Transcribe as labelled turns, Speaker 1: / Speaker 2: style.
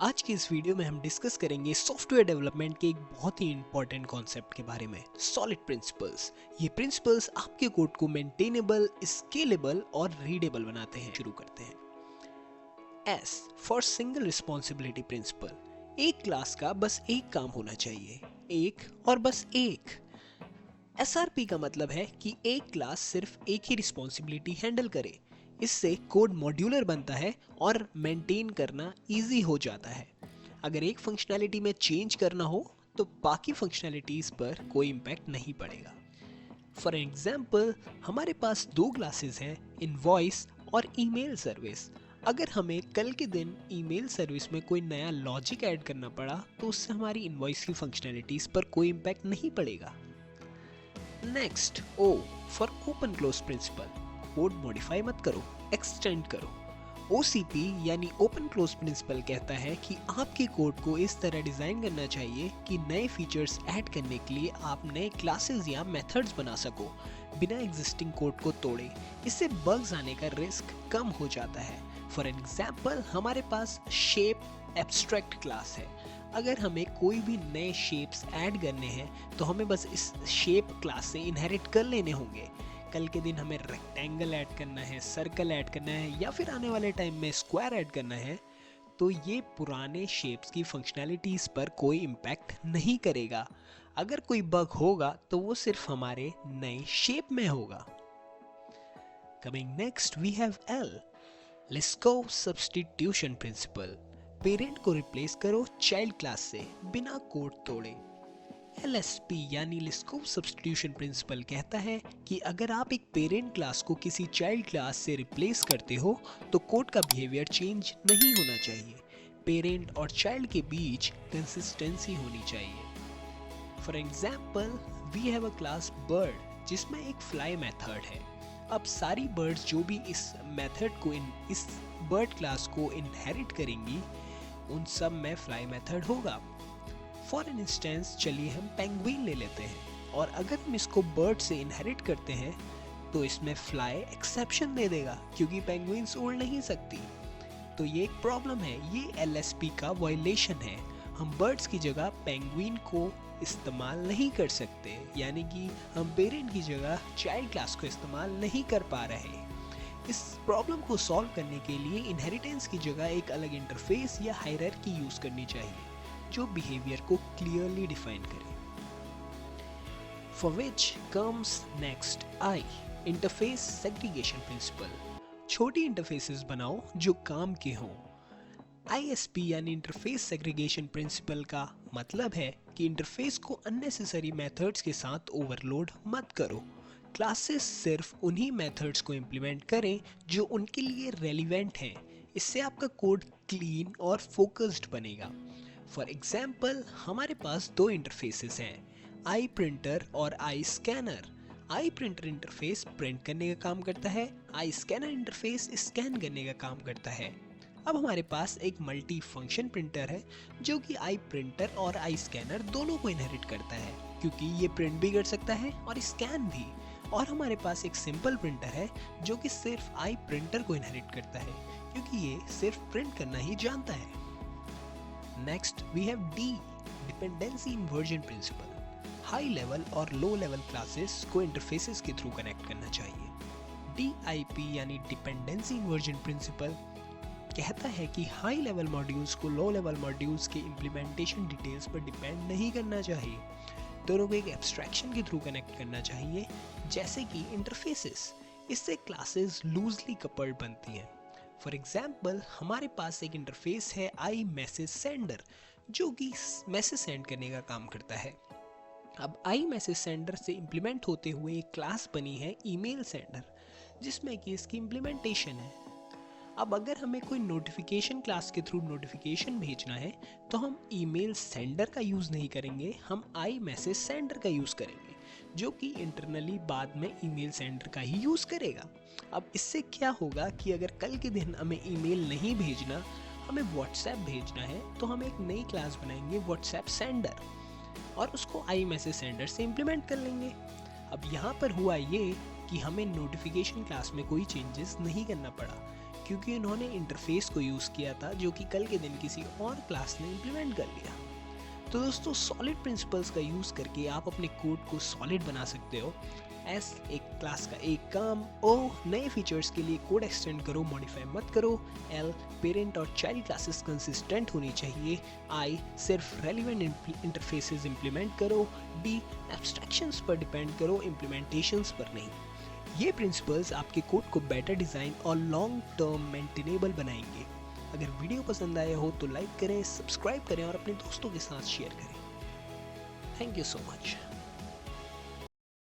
Speaker 1: आज की इस वीडियो में हम डिस्कस करेंगे सॉफ्टवेयर डेवलपमेंट के एक बहुत ही इंपॉर्टेंट कॉन्सेप्ट के बारे में, सॉलिड प्रिंसिपल्स। ये प्रिंसिपल्स आपके कोड को मेंटेनेबल, स्केलेबल और रीडेबल बनाते हैं। शुरू करते हैं। S for single responsibility principle. एक क्लास का बस एक काम होना चाहिए, एक और बस एक। एसआरपी का मतलब है कि एक क्लास सिर्फ एक ही रिस्पॉन्सिबिलिटी हैंडल करे। इससे कोड मॉड्यूलर बनता है और मेंटेन करना इजी हो जाता है। अगर एक फंक्शनैलिटी में चेंज करना हो तो बाकी फंक्शनैलिटीज पर कोई इम्पैक्ट नहीं पड़ेगा। फॉर एग्जाम्पल, हमारे पास दो क्लासेस हैं, इनवॉइस और ईमेल सर्विस। अगर हमें कल के दिन ईमेल सर्विस में कोई नया लॉजिक ऐड करना पड़ा तो उससे हमारी इनवॉइस की फंक्शनैलिटीज पर कोई इम्पैक्ट नहीं पड़ेगा। Next, O for open close principle. Code modify मत करो, एक्सटेंड करो। OCP यानी ओपन क्लोज प्रिंसिपल कहता है कि आपके कोड को इस तरह डिजाइन करना चाहिए कि नए फीचर्स ऐड करने के लिए आप नए क्लासेस या मेथड्स बना सको बिना एग्जिस्टिंग कोड को तोड़े। इससे बग्स आने का रिस्क कम हो जाता है। फॉर एग्जाम्पल, हमारे पास शेप एब्स्ट्रैक्ट क्लास है। अगर हमें कोई भी नए शेप्स ऐड करने हैं तो हमें बस इस शेप क्लास से इनहेरिट कर लेने होंगे। कल के दिन हमें रेक्टेंगल ऐड करना है, सर्कल ऐड करना है या फिर आने वाले टाइम में स्क्वायर ऐड करना है तो ये पुराने शेप्स की फंक्शनैलिटीज पर कोई इम्पैक्ट नहीं करेगा। अगर कोई बग होगा तो वो सिर्फ हमारे नए शेप में होगा। Coming next, we have L, Liskov substitution principle. Parent को रिप्लेस करो चाइल्ड क्लास से बिना कोड तोड़े। LSP यानी लिस्कोव सब्स्टिट्यूशन प्रिंसिपल कहता है कि अगर आप एक पेरेंट क्लास को किसी चाइल्ड क्लास से रिप्लेस करते हो तो कोड का बिहेवियर चेंज नहीं होना चाहिए। पेरेंट और चाइल्ड के बीच कंसिस्टेंसी होनी चाहिए। For example, we have a class bird जिसमें एक फ्लाई मेथड है। अब सारी बर्ड्स जो भी इस मेथड को इस बर्ड क्लास को इनहेरिट करेंगी उन सब में फ्लाई मेथड होगा। फॉर इंस्टेंस, चलिए हम पेंगुइन ले लेते हैं और अगर हम इसको बर्ड से इनहेरिट करते हैं तो इसमें फ्लाई एक्सेप्शन दे देगा क्योंकि पेंगुइन्स उड़ नहीं सकती। तो ये एक प्रॉब्लम है, ये LSP का वायलेशन है। हम बर्ड्स की जगह पेंगुइन को इस्तेमाल नहीं कर सकते, यानी कि हम पेरेंट की जगह चाइल्ड क्लास को इस्तेमाल नहीं कर पा रहे। इस प्रॉब्लम को सॉल्व करने के लिए इनहेरिटेंस की जगह एक अलग इंटरफेस या हायरार्की यूज करनी चाहिए जो बिहेवियर को क्लियरली डिफाइन करे। For which comes next I, interface segregation principle. छोटी इंटरफेसेस बनाओ जो काम के हों। ISP यानी इंटरफेस सेग्रीगेशन प्रिंसिपल का मतलब है कि इंटरफेस को अननेसेसरी मेथड्स के साथ ओवरलोड मत करो। क्लासेस सिर्फ उन्हीं मेथड्स को इम्प्लीमेंट करें जो उनके लिए रेलिवेंट हैं। इससे आपका कोड क्लीन और फोकस्ड बनेगा। फॉर एग्जाम्पल, हमारे पास दो इंटरफेसेस हैं, आई प्रिंटर और आई स्कैनर। आई प्रिंटर इंटरफेस प्रिंट करने का काम करता है, आई स्कैनर इंटरफेस स्कैन करने का काम करता है। अब हमारे पास एक मल्टी फंक्शन प्रिंटर है जो कि आई प्रिंटर और आई स्कैनर दोनों को इनहेरिट करता है क्योंकि ये प्रिंट भी कर सकता है और स्कैन भी। और हमारे पास एक सिंपल प्रिंटर है जो कि सिर्फ आई प्रिंटर को इनहेरिट करता है क्योंकि ये सिर्फ प्रिंट करना ही जानता है। Next, we have D, dependency inversion principle. High level और लो लेवल क्लासेस को इंटरफेसेस के थ्रू कनेक्ट करना चाहिए। DIP यानी डिपेंडेंसी इन्वर्जन प्रिंसिपल कहता है कि हाई लेवल मॉड्यूल्स को लो लेवल मॉड्यूल्स के इम्प्लीमेंटेशन डिटेल्स पर डिपेंड नहीं करना चाहिए। दोनों को एक एब्स्ट्रैक्शन के थ्रू कनेक्ट करना चाहिए, जैसे कि इंटरफेसेस। इससे क्लासेस लूजली कपल्ड बनती हैं। फॉर एग्जाम्पल, हमारे पास एक इंटरफेस है आई मैसेज सेंडर जो कि मैसेज सेंड करने का काम करता है। अब आई मैसेज सेंडर से इम्प्लीमेंट होते हुए एक क्लास बनी है ईमेल सेंडर जिसमें कि इसकी इम्प्लीमेंटेशन है। अब अगर हमें कोई नोटिफिकेशन क्लास के थ्रू नोटिफिकेशन भेजना है तो हम ईमेल सेंडर का यूज़ नहीं करेंगे, हम आई मैसेज सेंडर का यूज़ करेंगे जो कि इंटरनली बाद में ईमेल सेंडर का ही यूज़ करेगा। अब इससे क्या होगा कि अगर कल के दिन हमें ईमेल नहीं भेजना, हमें व्हाट्सएप भेजना है तो हम एक नई क्लास बनाएंगे व्हाट्सएप सेंडर और उसको आई मैसेज सेंडर से इम्प्लीमेंट कर लेंगे। अब यहाँ पर हुआ ये कि हमें नोटिफिकेशन क्लास में कोई चेंजेस नहीं करना पड़ा क्योंकि उन्होंने इंटरफेस को यूज़ किया था जो कि कल के दिन किसी और क्लास ने इम्प्लीमेंट कर लिया। तो दोस्तों, सॉलिड प्रिंसिपल्स का यूज़ करके आप अपने कोड को सॉलिड बना सकते हो। एस एक क्लास का एक काम। ओ नए फीचर्स के लिए कोड एक्सटेंड करो, मॉडिफाई मत करो। एल पेरेंट और चाइल्ड क्लासेस कंसिस्टेंट होनी चाहिए। आई सिर्फ रेलिवेंट इंटरफेसेस इंप्लीमेंट करो। डी एब्स्ट्रैक्शंस पर डिपेंड करो, इम्प्लीमेंटेशंस पर नहीं। ये प्रिंसिपल्स आपके कोड को बेटर डिज़ाइन और लॉन्ग टर्म मेंटेनेबल बनाएंगे। अगर वीडियो पसंद आया हो तो लाइक करें, सब्सक्राइब करें और अपने दोस्तों के साथ शेयर करें। Thank you so much.